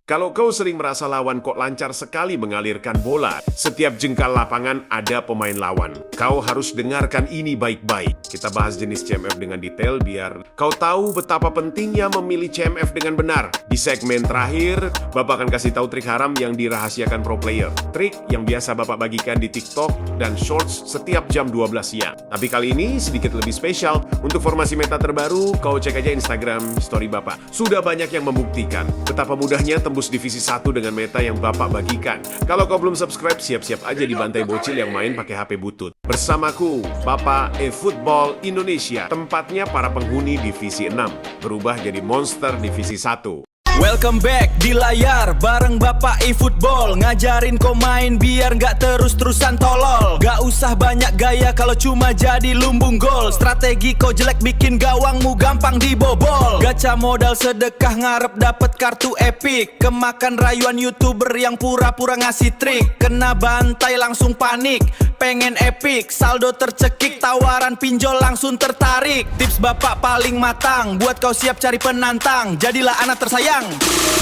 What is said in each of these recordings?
Kalau kau sering merasa lawan kok lancar sekali mengalirkan bola, setiap jengkal lapangan ada pemain lawan. Kau harus dengarkan ini baik-baik. Kita bahas jenis CMF dengan detail biar kau tahu betapa pentingnya memilih CMF dengan benar. Di segmen terakhir, Bapak akan kasih tahu trik haram yang dirahasiakan pro player. Trik yang biasa Bapak bagikan di TikTok dan Shorts setiap jam 12 siang. Tapi kali ini sedikit lebih spesial. Untuk formasi meta terbaru, kau cek aja Instagram story Bapak. Sudah banyak yang membuktikan betapa mudahnya tembus divisi 1 dengan meta yang Bapak bagikan. Kalau kau belum subscribe, siap-siap aja dibantai bocil yang main pakai HP butut. Bersamaku, Bapak eFootball Indonesia, tempatnya para penghuni divisi 6, berubah jadi monster divisi 1. Welcome back di layar bareng Bapak eFootball. Ngajarin kau main biar nggak terus-terusan tolol. Gak usah banyak gaya kalau cuma jadi lumbung gol. Strategi kau jelek bikin gawangmu gampang dibobol. Gacha modal sedekah ngarep dapet kartu epic. Kemakan rayuan YouTuber yang pura-pura ngasih trik. Kena bantai langsung panik, pengen epic. Saldo tercekik, tawaran pinjol langsung tertarik. Tips Bapak paling matang buat kau siap cari penantang. Jadilah anak tersayang.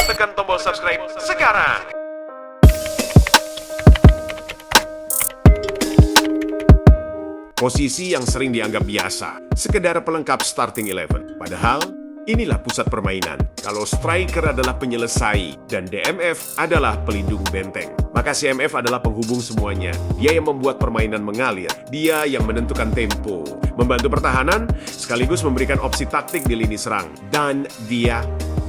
Tekan tombol subscribe sekarang. Posisi yang sering dianggap biasa, sekedar pelengkap starting 11. Padahal, inilah pusat permainan. Kalau striker adalah penyelesai dan DMF adalah pelindung benteng, maka CMF adalah penghubung semuanya. Dia yang membuat permainan mengalir, dia yang menentukan tempo, membantu pertahanan, sekaligus memberikan opsi taktik di lini serang. Dan dia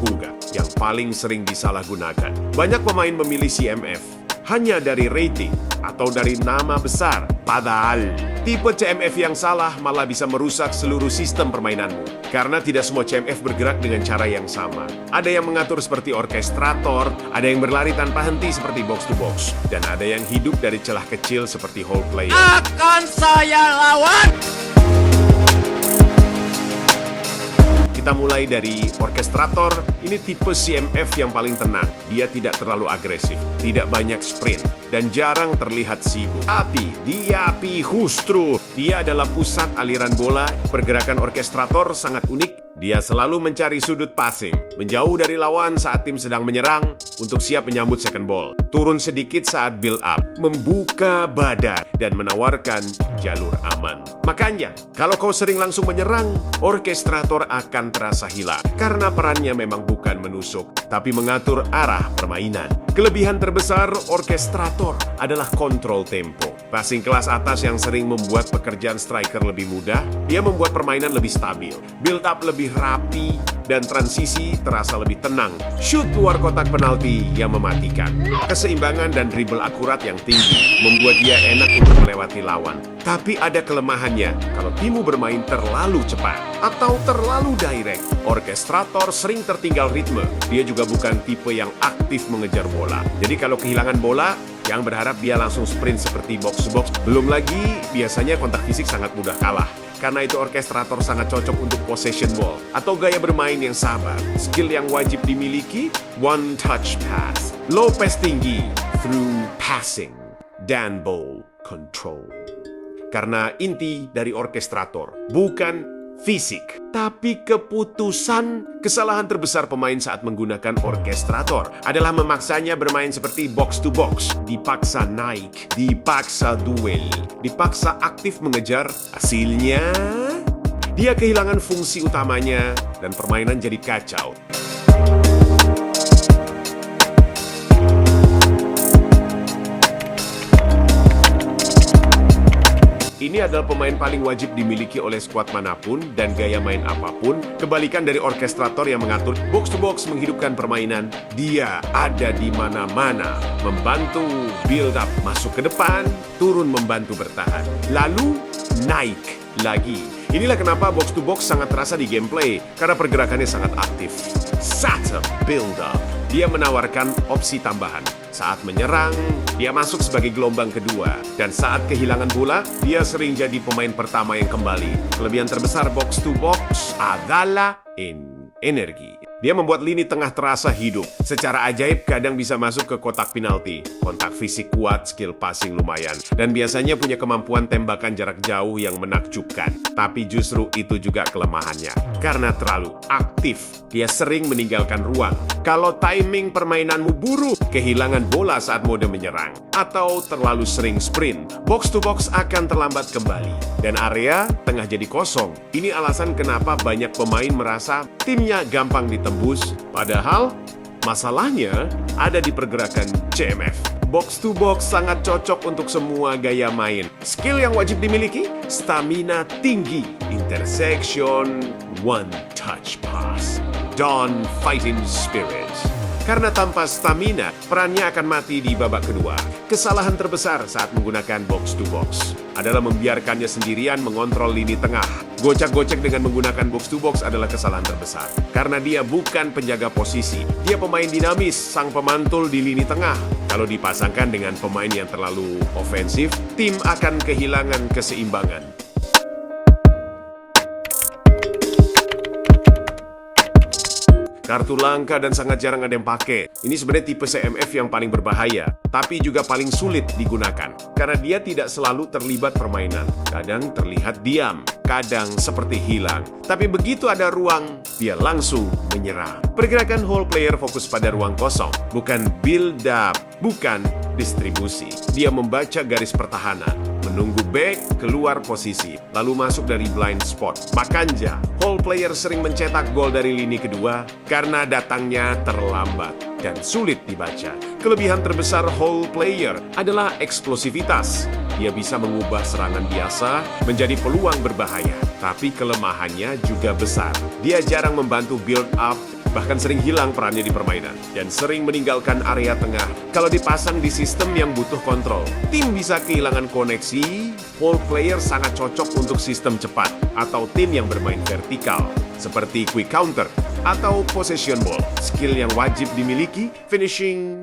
juga yang paling sering disalahgunakan. Banyak pemain memilih CMF hanya dari rating atau dari nama besar. Padahal, tipe CMF yang salah malah bisa merusak seluruh sistem permainanmu. Karena tidak semua CMF bergerak dengan cara yang sama. Ada yang mengatur seperti orkestrator, ada yang berlari tanpa henti seperti box to box, dan ada yang hidup dari celah kecil seperti hole player. Akan saya lawan. Kita mulai dari orkestrator. Ini tipe CMF yang paling tenang. Dia tidak terlalu agresif, tidak banyak sprint, dan jarang terlihat sibuk. Tapi dia justru dia adalah pusat aliran bola. Pergerakan orkestrator sangat unik. Dia selalu mencari sudut passing, menjauh dari lawan saat tim sedang menyerang untuk siap menyambut second ball. Turun sedikit saat build up, membuka badan, dan menawarkan jalur aman. Makanya, kalau kau sering langsung menyerang, orkestrator akan terasa hilang. Karena perannya memang bukan menusuk, tapi mengatur arah permainan. Kelebihan terbesar orkestrator adalah kontrol tempo. Passing kelas atas yang sering membuat pekerjaan striker lebih mudah, dia membuat permainan lebih stabil, build up lebih rapi, dan transisi terasa lebih tenang. Shoot luar kotak penalti yang mematikan. Keseimbangan dan dribble akurat yang tinggi membuat dia enak untuk melewati lawan. Tapi ada kelemahannya kalau timmu bermain terlalu cepat atau terlalu direct. Orkestrator sering tertinggal ritme. Dia juga bukan tipe yang aktif mengejar bola. Jadi kalau kehilangan bola, yang berharap dia langsung sprint seperti box to box. Belum lagi, biasanya kontak fisik sangat mudah kalah. Karena itu orkestrator sangat cocok untuk possession ball atau gaya bermain yang sabar. Skill yang wajib dimiliki, one touch pass, low pass tinggi, through passing, dan ball control. Karena inti dari orkestrator bukan fisik, tapi keputusan. Kesalahan terbesar pemain saat menggunakan orkestrator adalah memaksanya bermain seperti box to box. Dipaksa naik, dipaksa duel, dipaksa aktif mengejar. Hasilnya, dia kehilangan fungsi utamanya dan permainan jadi kacau. Ini adalah pemain paling wajib dimiliki oleh skuad manapun dan gaya main apapun. Kebalikan dari orkestrator yang mengatur box to box menghidupkan permainan, dia ada di mana-mana, membantu build up, masuk ke depan, turun membantu bertahan, lalu naik lagi. Inilah kenapa box to box sangat terasa di gameplay, karena pergerakannya sangat aktif. Setup build up. Dia menawarkan opsi tambahan. Saat menyerang, dia masuk sebagai gelombang kedua. Dan saat kehilangan bola, dia sering jadi pemain pertama yang kembali. Kelebihan terbesar box to box adalah energi. Dia membuat lini tengah terasa hidup. Secara ajaib kadang bisa masuk ke kotak penalti. Kontak fisik kuat, skill passing lumayan. Dan biasanya punya kemampuan tembakan jarak jauh yang menakjubkan. Tapi justru itu juga kelemahannya. Karena terlalu aktif, dia sering meninggalkan ruang. Kalau timing permainanmu buruk, kehilangan bola saat mode menyerang. Atau terlalu sering sprint, box to box akan terlambat kembali. Dan area tengah jadi kosong. Ini alasan kenapa banyak pemain merasa timnya gampang ditembus. Padahal masalahnya ada di pergerakan CMF. Box to box sangat cocok untuk semua gaya main. Skill yang wajib dimiliki, stamina tinggi, intersection, one touch pass, dan fighting spirit. Karena tanpa stamina, perannya akan mati di babak kedua. Kesalahan terbesar saat menggunakan box to box adalah membiarkannya sendirian mengontrol lini tengah. Gocek-gocek dengan menggunakan box to box adalah kesalahan terbesar. Karena dia bukan penjaga posisi. Dia pemain dinamis, sang pemantul di lini tengah. Kalau dipasangkan dengan pemain yang terlalu ofensif, tim akan kehilangan keseimbangan. Kartu langka dan sangat jarang ada yang pakai. Ini sebenarnya tipe CMF yang paling berbahaya, tapi juga paling sulit digunakan. Karena dia tidak selalu terlibat permainan. Kadang terlihat diam, kadang seperti hilang. Tapi begitu ada ruang, dia langsung menyerang. Pergerakan whole player fokus pada ruang kosong, bukan build up, bukan distribusi. Dia membaca garis pertahanan, menunggu back keluar posisi, lalu masuk dari blind spot. Makanya, whole player sering mencetak gol dari lini kedua karena datangnya terlambat dan sulit dibaca. Kelebihan terbesar whole player adalah eksplosivitas. Dia bisa mengubah serangan biasa menjadi peluang berbahaya. Tapi kelemahannya juga besar. Dia jarang membantu build up, bahkan sering hilang perannya di permainan, dan sering meninggalkan area tengah. Kalau dipasang di sistem yang butuh kontrol, tim bisa kehilangan koneksi. Whole player sangat cocok untuk sistem cepat, atau tim yang bermain vertikal, seperti quick counter, atau possession ball. Skill yang wajib dimiliki, finishing,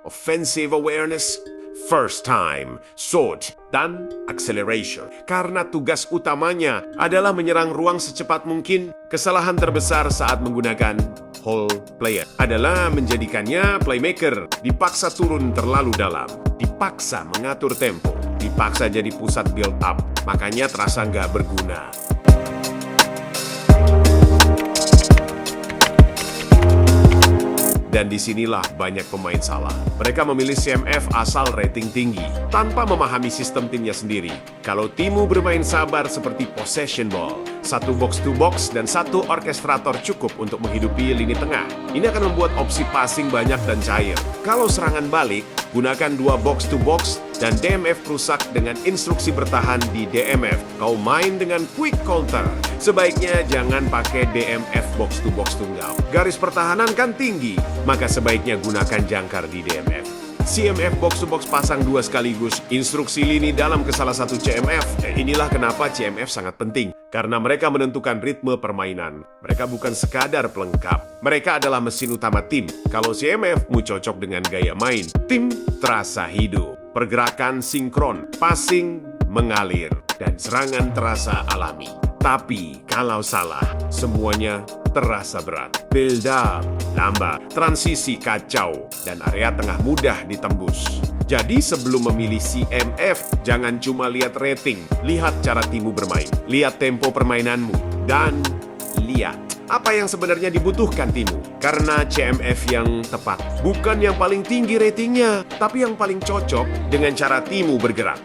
offensive awareness, first time, sword, dan acceleration. Karena tugas utamanya adalah menyerang ruang secepat mungkin, kesalahan terbesar saat menggunakan whole player adalah menjadikannya playmaker. Dipaksa turun terlalu dalam, dipaksa mengatur tempo, dipaksa jadi pusat build up, makanya terasa nggak berguna. Dan disinilah banyak pemain salah. Mereka memilih CMF asal rating tinggi, tanpa memahami sistem timnya sendiri. Kalau timmu bermain sabar seperti possession ball, satu box to box dan satu orkestrator cukup untuk menghidupi lini tengah. Ini akan membuat opsi passing banyak dan cair. Kalau serangan balik, gunakan dua box to box dan DMF rusak dengan instruksi bertahan di DMF. Kau main dengan quick counter. Sebaiknya jangan pakai DMF box to box tunggal. Garis pertahanan kan tinggi, maka sebaiknya gunakan jangkar di DMF. CMF box to box pasang dua sekaligus, instruksi lini dalam ke salah satu CMF. Inilah kenapa CMF sangat penting, karena mereka menentukan ritme permainan. Mereka bukan sekadar pelengkap, mereka adalah mesin utama tim. Kalau CMF-mu cocok dengan gaya main, tim terasa hidup. Pergerakan sinkron, passing mengalir, dan serangan terasa alami. Tapi kalau salah, semuanya terasa berat. Build up lambat, transisi kacau, dan area tengah mudah ditembus. Jadi sebelum memilih CMF, jangan cuma lihat rating, lihat cara timmu bermain, lihat tempo permainanmu, dan lihat apa yang sebenarnya dibutuhkan timmu. Karena CMF yang tepat bukan yang paling tinggi ratingnya, tapi yang paling cocok dengan cara timmu bergerak.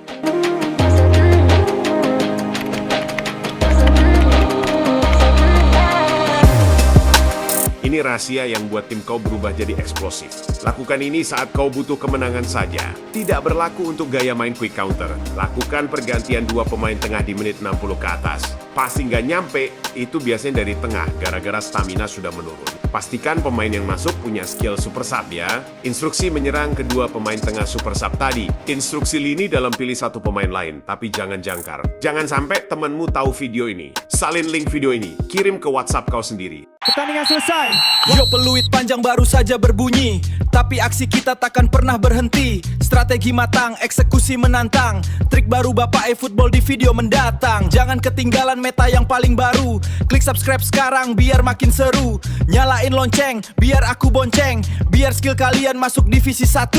Ini rahasia yang buat tim kau berubah jadi eksplosif. Lakukan ini saat kau butuh kemenangan saja. Tidak berlaku untuk gaya main quick counter. Lakukan pergantian dua pemain tengah di menit 60 ke atas. Pasti nggak nyampe, itu biasanya dari tengah, gara-gara stamina sudah menurun. Pastikan pemain yang masuk punya skill super sub ya. Instruksi menyerang kedua pemain tengah super sub tadi. Instruksi lini dalam pilih satu pemain lain, tapi jangan jangkar. Jangan sampai temanmu tahu video ini. Salin link video ini, kirim ke WhatsApp kau sendiri. Pertandingan selesai. Yo, peluit panjang baru saja berbunyi. tapi aksi kita takkan pernah berhenti. Strategi matang, eksekusi menantang. Trik baru Bapak eFootball di video mendatang. Jangan ketinggalan meta yang paling baru. Klik subscribe sekarang biar makin seru. Nyalain lonceng, biar aku bonceng. Biar skill kalian masuk divisi 1.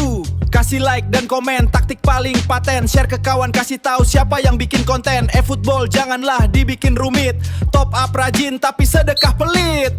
Kasih like dan komen, taktik paling paten. Share ke kawan, kasih tahu siapa yang bikin konten. eFootball janganlah dibikin rumit. Top up rajin tapi sedekah pelit.